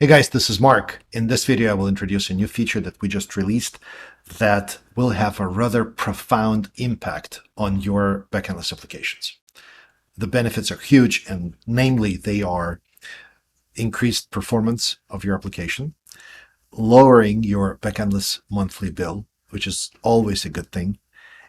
Hey guys, this is Mark. In this video, I will introduce a new feature that we just released that will have a rather profound impact on your backendless applications. The benefits are huge, and namely, they are increased performance of your application, lowering your backendless monthly bill, which is always a good thing.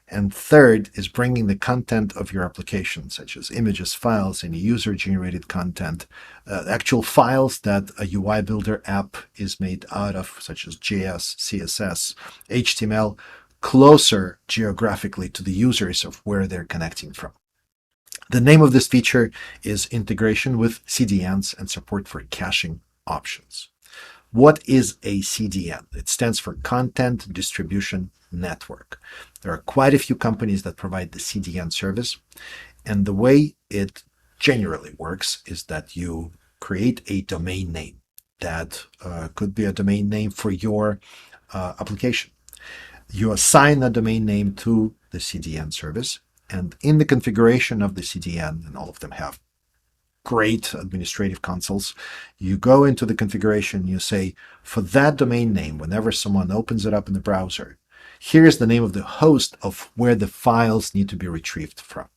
And third is bringing the content of your application, such as images, files, any user-generated content, actual files that a UI Builder app is made out of, such as JS, CSS, HTML, closer geographically to the users of where they're connecting from. The name of this feature is integration with CDNs and support for caching options. What is a CDN? It stands for Content Distribution Network. There are quite a few companies that provide the CDN service, and the way it generally works is that you create a domain name that could be a domain name for your application. You assign a domain name to the CDN service, and in the configuration of the CDN, and all of them have great administrative consoles, you go into the configuration, you say, for that domain name, whenever someone opens it up in the browser, here's the name of the host of where the files need to be retrieved from.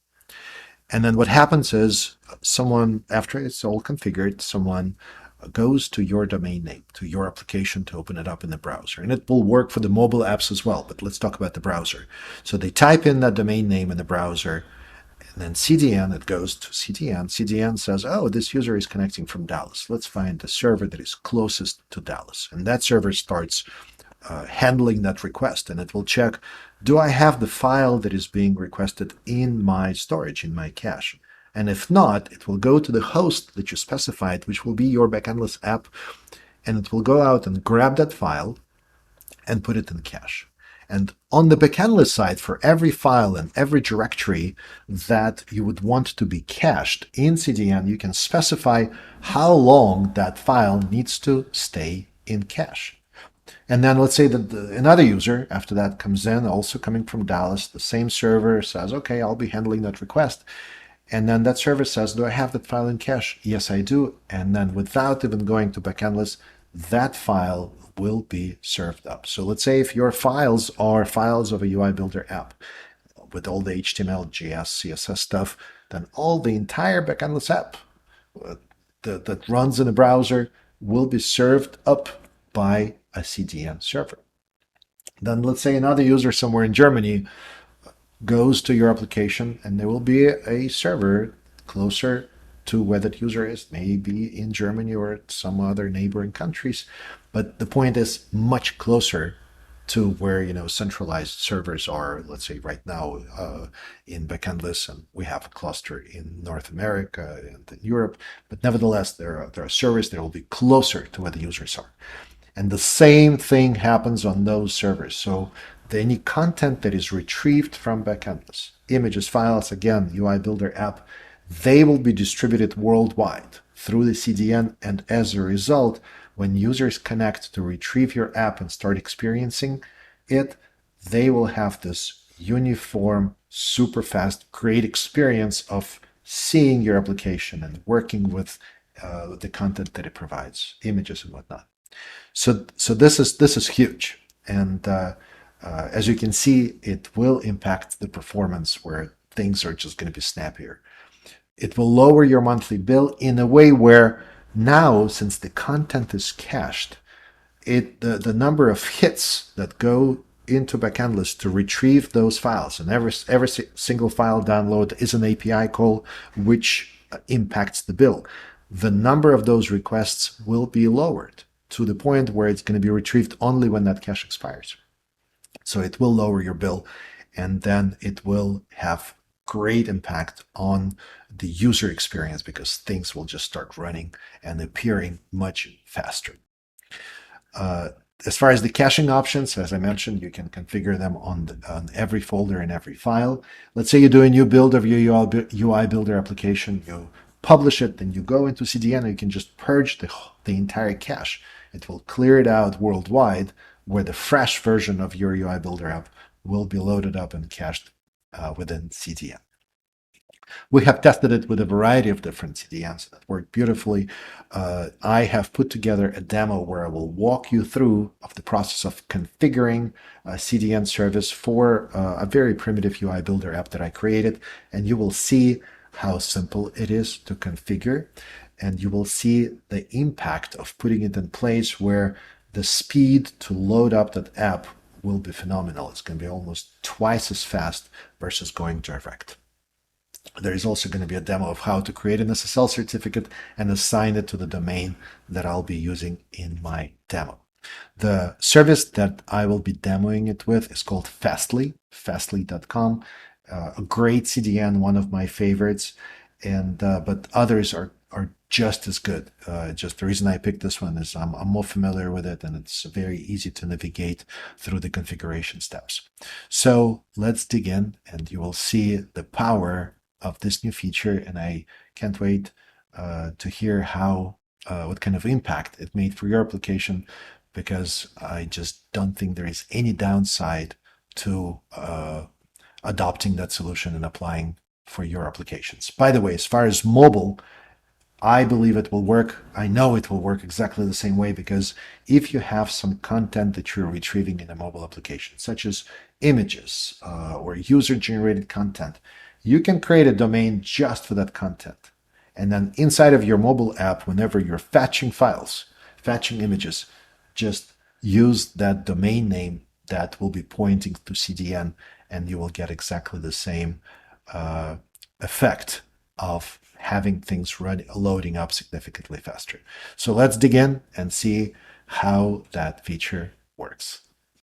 And then what happens is someone, after it's all configured, someone goes to your domain name, to your application to open it up in the browser. And it will work for the mobile apps as well, but let's talk about the browser. So they type in that domain name in the browser, and then CDN, it goes to CDN. CDN says, oh, this user is connecting from Dallas. Let's find the server that is closest to Dallas. And that server starts handling that request. And it will check, do I have the file that is being requested in my storage, in my cache? And if not, it will go to the host that you specified, which will be your Backendless app. And it will go out and grab that file and put it in the cache. And on the Backendless side, for every file and every directory that you would want to be cached in CDN, you can specify how long that file needs to stay in cache. And then let's say that another user after that comes in, also coming from Dallas, the same server says, okay, I'll be handling that request. And then that server says, do I have that file in cache? Yes, I do. And then without even going to Backendless, that file will be served up. So let's say if your files are files of a UI Builder app with all the HTML, JS, CSS stuff, then all the entire Backendless app that runs in a browser will be served up by a CDN server. Then let's say another user somewhere in Germany goes to your application, and there will be a server closer to where that user is, maybe in Germany or some other neighboring countries. But the point is much closer to where, centralized servers are, let's say right now in Backendless, and we have a cluster in North America and in Europe. But nevertheless, there are servers that will be closer to where the users are. And the same thing happens on those servers. So any content that is retrieved from Backendless, images, files, again, UI Builder app, they will be distributed worldwide through the CDN. And as a result, when users connect to retrieve your app and start experiencing it, they will have this uniform, super fast, great experience of seeing your application and working with the content that it provides, images and whatnot. So this is huge. And as you can see, it will impact the performance where things are just going to be snappier. It will lower your monthly bill in a way where now, since the content is cached, the number of hits that go into Backendless to retrieve those files, and every single file download is an API call which impacts the bill. The number of those requests will be lowered to the point where it's going to be retrieved only when that cache expires. So it will lower your bill, and then it will have great impact on the user experience because things will just start running and appearing much faster. As far as the caching options, as I mentioned, you can configure them on every folder and every file. Let's say you do a new build of your UI Builder application, you publish it, then you go into CDN and you can just purge the entire cache. It will clear it out worldwide, where the fresh version of your UI Builder app will be loaded up and cached within CDN. We have tested it with a variety of different CDNs that work beautifully. I have put together a demo where I will walk you through of the process of configuring a CDN service for a very primitive UI builder app that I created, and you will see how simple it is to configure, and you will see the impact of putting it in place where the speed to load up that app will be phenomenal. It's going to be almost twice as fast versus going direct. There is also going to be a demo of how to create an SSL certificate and assign it to the domain that I'll be using in my demo. The service that I will be demoing it with is called Fastly, fastly.com. A great CDN, one of my favorites, and but others are just as good. Just the reason I picked this one is I'm more familiar with it, and it's very easy to navigate through the configuration steps. So let's dig in, and you will see the power of this new feature, and I can't wait to hear how what kind of impact it made for your application, because I just don't think there is any downside to adopting that solution and applying for your applications. By the way, as far as mobile, I believe it will work. I know it will work exactly the same way, because if you have some content that you're retrieving in a mobile application, such as images or user-generated content, you can create a domain just for that content. And then inside of your mobile app, whenever you're fetching files, fetching images, just use that domain name that will be pointing to CDN, and you will get exactly the same effect of having things loading up significantly faster. So let's dig in and see how that feature works.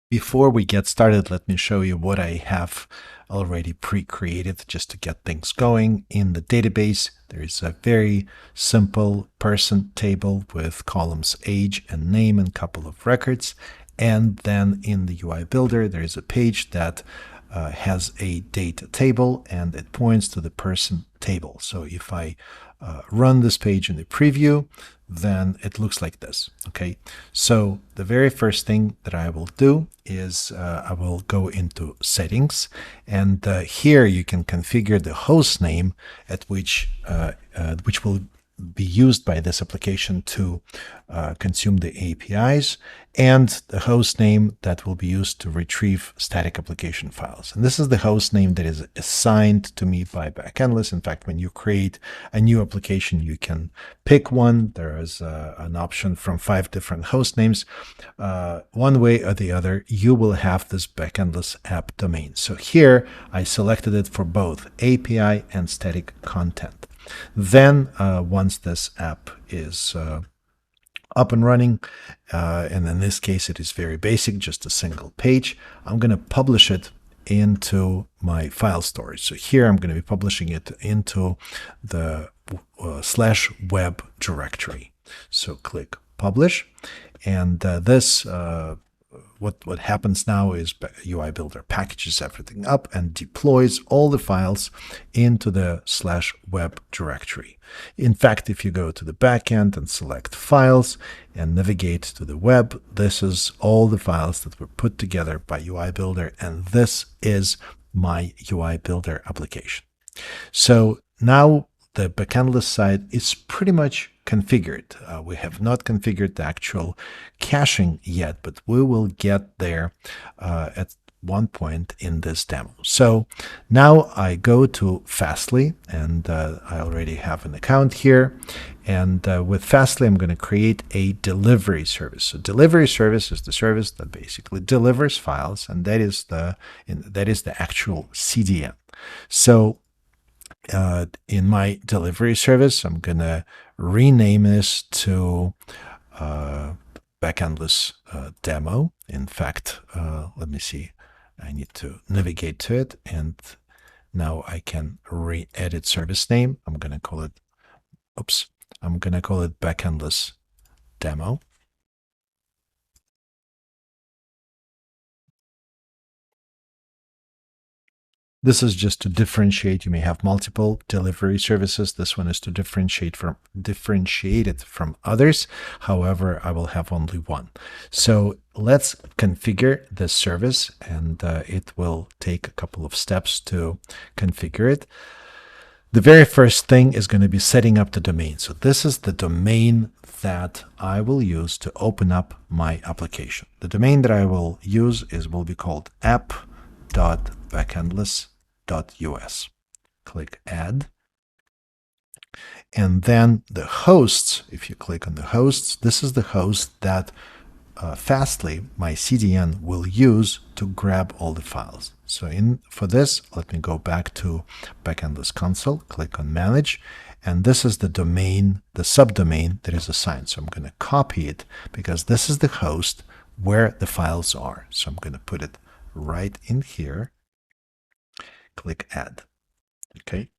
Before we get started, let me show you what I have already pre-created just to get things going. In the database, there is a very simple person table with columns age and name and couple of records. And then in the UI builder, there is a page that has a data table, and it points to the person table. So if I run this page in the preview, then it looks like this. Okay, so the very first thing that I will do is I will go into settings, and here you can configure the host name at which will be used by this application to consume the APIs, and the host name that will be used to retrieve static application files. And this is the host name that is assigned to me by Backendless. In fact, when you create a new application, you can pick one. There is an option from 5 different host names. One way or the other, you will have this Backendless app domain. So here I selected it for both API and static content. Then once this app is up and running, and in this case it is very basic, just a single page, I'm going to publish it into my file storage. So here I'm going to be publishing it into the /web directory. So click publish, and this what happens now is UI Builder packages everything up and deploys all the files into the /web directory. In fact, if you go to the backend and select files and navigate to the web, this is all the files that were put together by UI Builder, and this is my UI Builder application. So now the Backendless side is pretty much configured. We have not configured the actual caching yet, but we will get there at one point in this demo. So now I go to Fastly, and I already have an account here. And with Fastly, I'm going to create a delivery service. So delivery service is the service that basically delivers files, and that is the actual CDN. So in my delivery service, I'm going to rename this to Backendless demo. In fact, let me see. I need to navigate to it, and now I can re-edit service name. I'm going to call it, I'm going to call it Backendless demo. This is just to differentiate. You may have multiple delivery services. This one is to differentiate it from others. However, I will have only one. So let's configure this service, and it will take a couple of steps to configure it. The very first thing is going to be setting up the domain. So this is the domain that I will use to open up my application. The domain that I will use will be called app.backendless.us. Click Add. And then the hosts, if you click on the hosts, this is the host that Fastly, my CDN, will use to grab all the files. So for this, let me go back to Backendless console, click on Manage, and this is the domain, the subdomain that is assigned. So I'm going to copy it because this is the host where the files are. So I'm going to put it right in here. Click Add. Okay,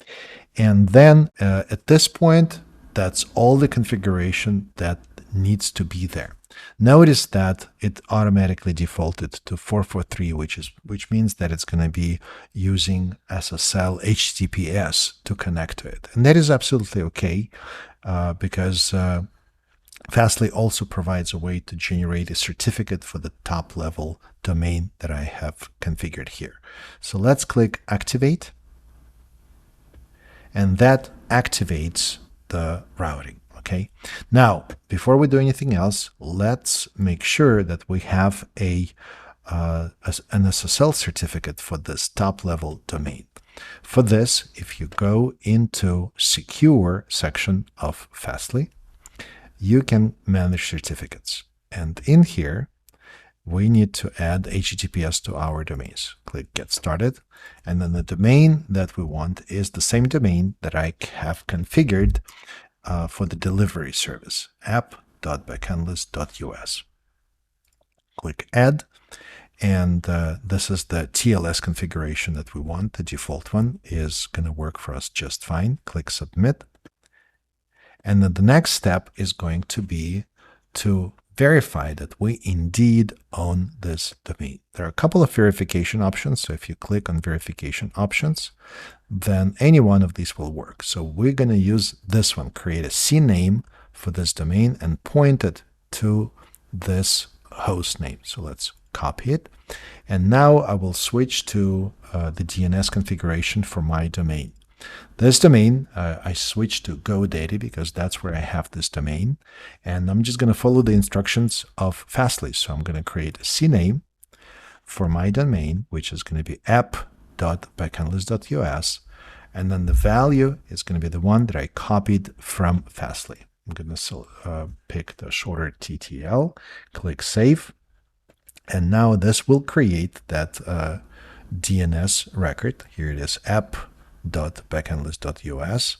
and then at this point, that's all the configuration that needs to be there. Notice that it automatically defaulted to 443, which means that it's going to be using SSL HTTPS to connect to it. And that is absolutely okay because Fastly also provides a way to generate a certificate for the top level domain that I have configured here. So let's click Activate. And that activates the routing. Okay. Now, before we do anything else, let's make sure that we have an SSL certificate for this top-level domain. For this, if you go into Secure section of Fastly, you can manage certificates. And in here, we need to add HTTPS to our domains. Click Get Started. And then the domain that we want is the same domain that I have configured for the delivery service, app.backendless.us. Click Add, and this is the TLS configuration that we want. The default one is going to work for us just fine. Click Submit. And then the next step is going to be to verify that we indeed own this domain. There are a couple of verification options. So if you click on verification options, then any one of these will work. So we're going to use this one, create a CNAME for this domain and point it to this host name. So let's copy it. And now I will switch to the DNS configuration for my domain. This domain, I switched to GoDaddy because that's where I have this domain. And I'm just going to follow the instructions of Fastly. So I'm going to create a CNAME for my domain, which is going to be app.backendless.us. And then the value is going to be the one that I copied from Fastly. I'm going to pick the shorter TTL, click Save. And now this will create that DNS record. Here it is, app.backendless.us.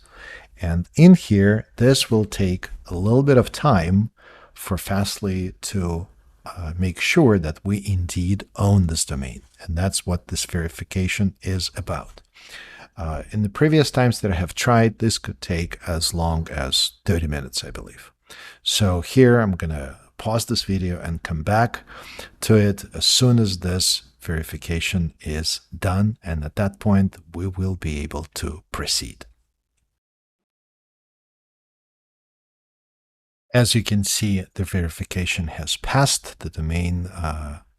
And in here, this will take a little bit of time for Fastly to make sure that we indeed own this domain. And that's what this verification is about. In the previous times that I have tried, this could take as long as 30 minutes, I believe. So here I'm going to pause this video and come back to it as soon as this verification is done. And at that point, we will be able to proceed. As you can see, the verification has passed. The domain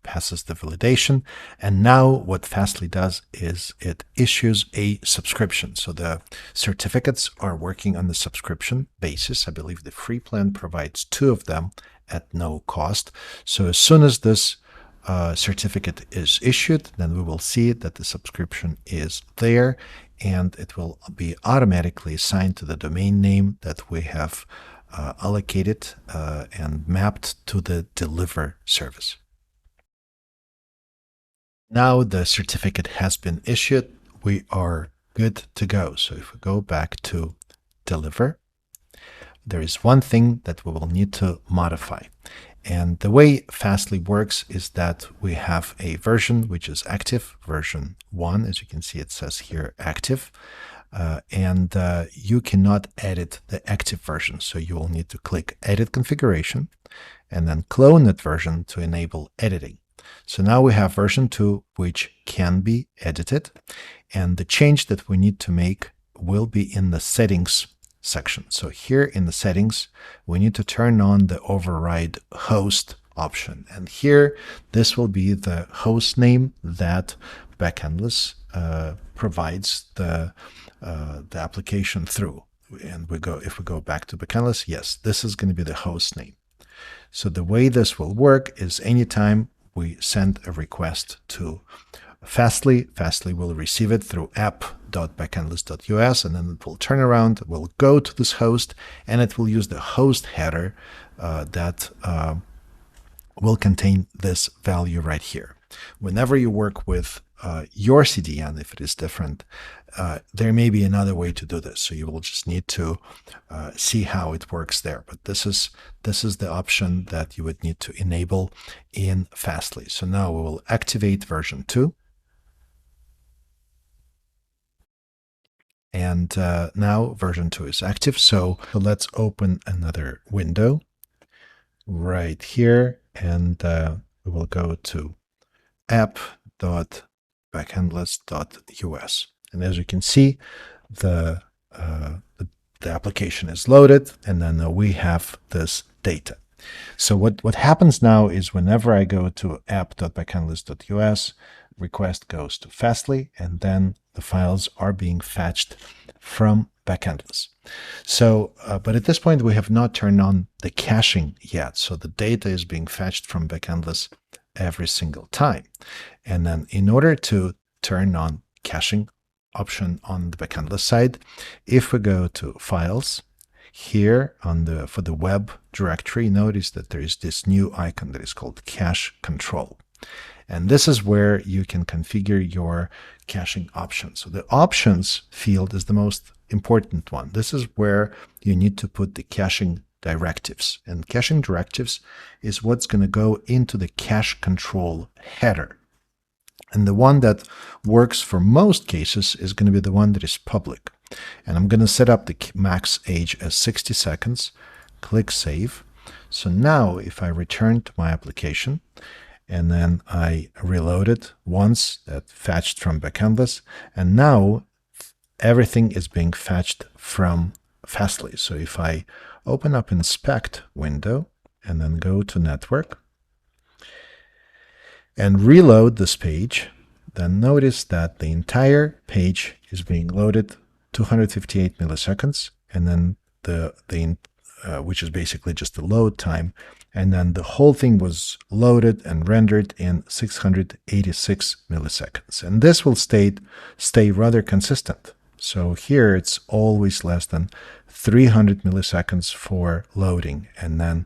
passes the validation. And now what Fastly does is it issues a subscription. So the certificates are working on the subscription basis. I believe the free plan provides 2 of them at no cost. So as soon as this certificate is issued, then we will see that the subscription is there, and it will be automatically assigned to the domain name that we have allocated and mapped to the deliver service. Now the certificate has been issued. We are good to go. So if we go back to deliver, there is one thing that we will need to modify. And the way Fastly works is that we have a version which is active, version 1. As you can see, it says here active. And you cannot edit the active version. So you will need to click Edit Configuration and then clone that version to enable editing. So now we have version 2, which can be edited. And the change that we need to make will be in the settings section. So here in the settings, we need to turn on the override host option. And here, this will be the host name that Backendless provides the application through. And if we go back to Backendless, yes, this is going to be the host name. So the way this will work is anytime we send a request to Fastly, Fastly will receive it through app.backendless.us, and then it will turn around, it will go to this host, and it will use the host header that will contain this value right here. Whenever you work with your CDN, if it is different, there may be another way to do this. So you will just need to see how it works there. But this is the option that you would need to enable in Fastly. So now we will activate version 2. And now version 2 is active. So let's open another window right here, and we will go to app.backendless.us. And as you can see, the application is loaded, and then we have this data. So what happens now is whenever I go to app.backendless.us, request goes to Fastly, and then the files are being fetched from Backendless. So, but at this point, we have not turned on the caching yet. So the data is being fetched from Backendless every single time. And then in order to turn on caching option on the Backendless side, if we go to Files, here on for the web directory, notice that there is this new icon that is called Cache Control. And this is where you can configure your caching options. So the options field is the most important one. This is where you need to put the caching directives. And caching directives is what's going to go into the cache control header. And the one that works for most cases is going to be the one that is public. And I'm going to set up the max age as 60 seconds. Click Save. So now if I return to my application, and then I reload it once, that fetched from Backendless, and now everything is being fetched from Fastly. So if I open up Inspect window and then go to Network and reload this page, then notice that the entire page is being loaded 258 milliseconds, and then which is basically just the load time, and then the whole thing was loaded and rendered in 686 milliseconds. And this will stay rather consistent. So here it's always less than 300 milliseconds for loading, and then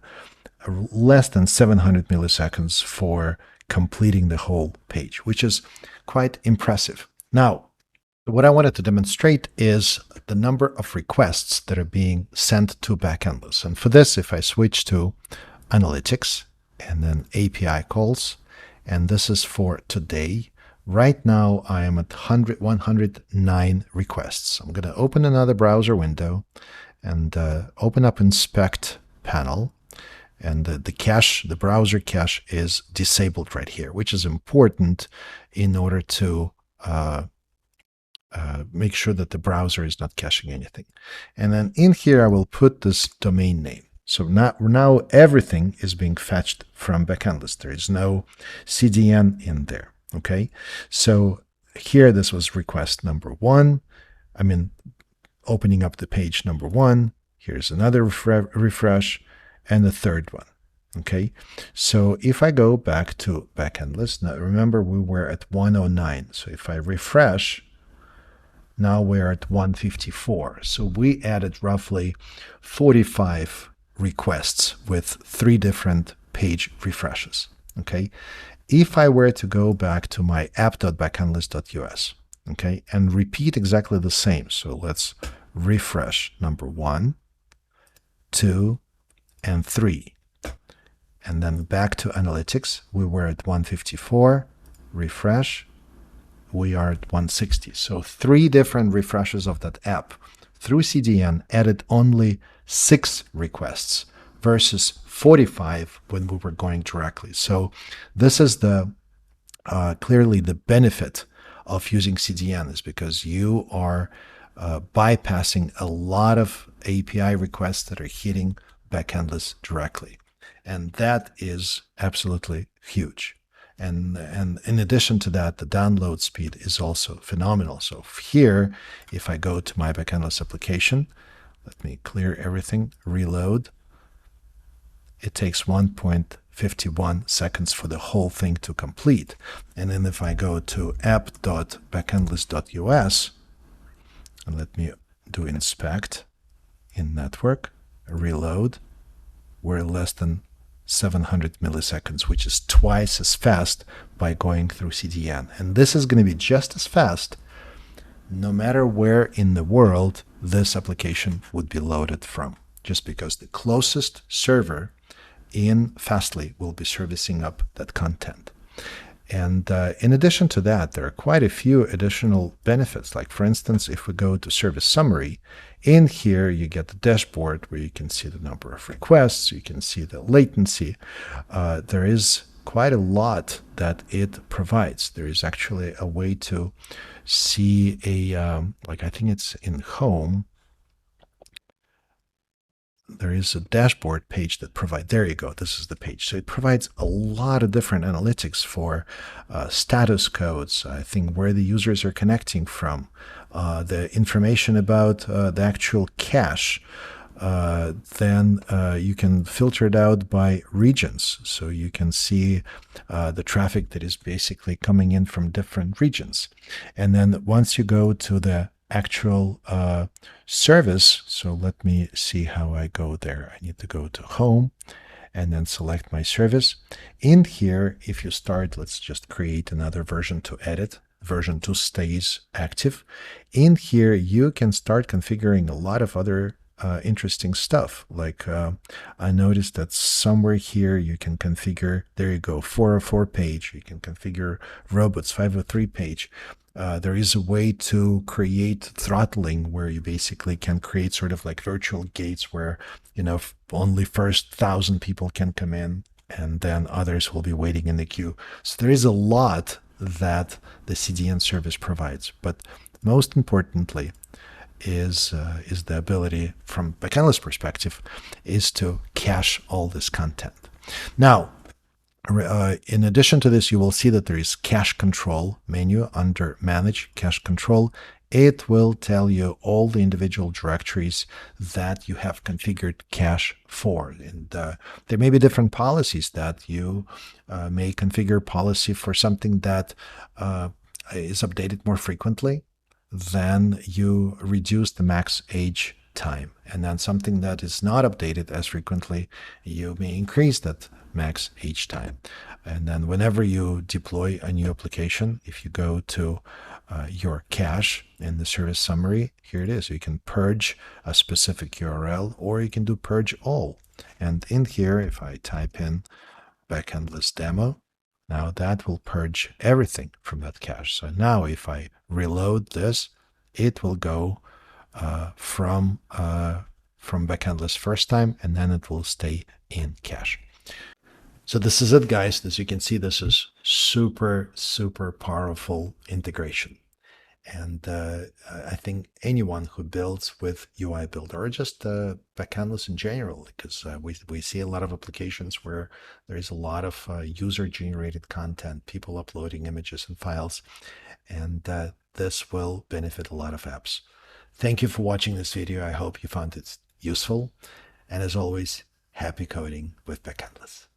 less than 700 milliseconds for completing the whole page, which is quite impressive. Now, what I wanted to demonstrate is the number of requests that are being sent to Backendless. And for this, if I switch to Analytics and then API calls, and this is for today, right now I am at 109 requests. I'm going to open another browser window and open up Inspect panel. And the browser cache is disabled right here, which is important in order to make sure that the browser is not caching anything. And then in here, I will put this domain name. So now everything is being fetched from Backendless. There is no CDN in there. Okay. So here, this was request number 1. I mean, opening up the page number 1. Here's another refresh and the third one. Okay. So if I go back to Backendless, now remember we were at 109. So if I refresh, now we're at 154. So we added roughly 45 requests with 3 different page refreshes. Okay. If I were to go back to my app.backendless.us, okay, and repeat exactly the same. So let's refresh number 1, 2, and 3. And then back to Analytics, we were at 154, refresh, we are at 160. So 3 different refreshes of that app through CDN added only 6 requests versus 45 when we were going directly. So this is the clearly the benefit of using CDN, is because you are bypassing a lot of API requests that are hitting Backendless directly. And that is absolutely huge. And in addition to that, the download speed is also phenomenal. So here, if I go to my Backendless application, let me clear everything, reload. It takes 1.51 seconds for the whole thing to complete. And then if I go to app.backendless.us, and let me do inspect in network, reload, we're less than 700 milliseconds, which is twice as fast by going through CDN. And this is going to be just as fast no matter where in the world this application would be loaded from, just because the closest server in Fastly will be servicing up that content. And in addition to that, there are quite a few additional benefits. Like, for instance, if we go to service summary, in here you get the dashboard where you can see the number of requests, you can see the latency. There is quite a lot that it provides. There is actually a way to see like I think it's in home, there is a dashboard page that provides, there you go, this is the page. So it provides a lot of different analytics for status codes, I think where the users are connecting from, the information about the actual cache. Then you can filter it out by regions. So you can see the traffic that is basically coming in from different regions. And then once you go to the actual service, so let me see how I go there. I need to go to home and then select my service. In here, if you start, let's just create another version to edit. Version 2 stays active. In here, you can start configuring a lot of other interesting stuff. Like I noticed that somewhere here you can configure, there you go, 404 page. You can configure robots 503 page. There is a way to create throttling where you basically can create sort of like virtual gates where, you know, only first 1,000 people can come in and then others will be waiting in the queue. So there is a lot that the CDN service provides. But most importantly is the ability from Backendless perspective is to cache all this content. Now, in addition to this, you will see that there is cache control menu under manage cache control. It will tell you all the individual directories that you have configured cache for. And there may be different policies that you may configure policy for something that is updated more frequently. Then you reduce the max age time. And then something that is not updated as frequently, you may increase that max age time. And then whenever you deploy a new application, if you go to your cache in the service summary, here it is. You can purge a specific URL or you can do purge all. And in here, if I type in Backendless demo, now that will purge everything from that cache. So now if I reload this, it will go from Backendless first time, and then it will stay in cache. So this is it, guys. As you can see, this is super, super powerful integration. And I think anyone who builds with UI Builder or just Backendless in general, because we see a lot of applications where there is a lot of user-generated content, people uploading images and files, and this will benefit a lot of apps. Thank you for watching this video. I hope you found it useful. And as always, happy coding with Backendless.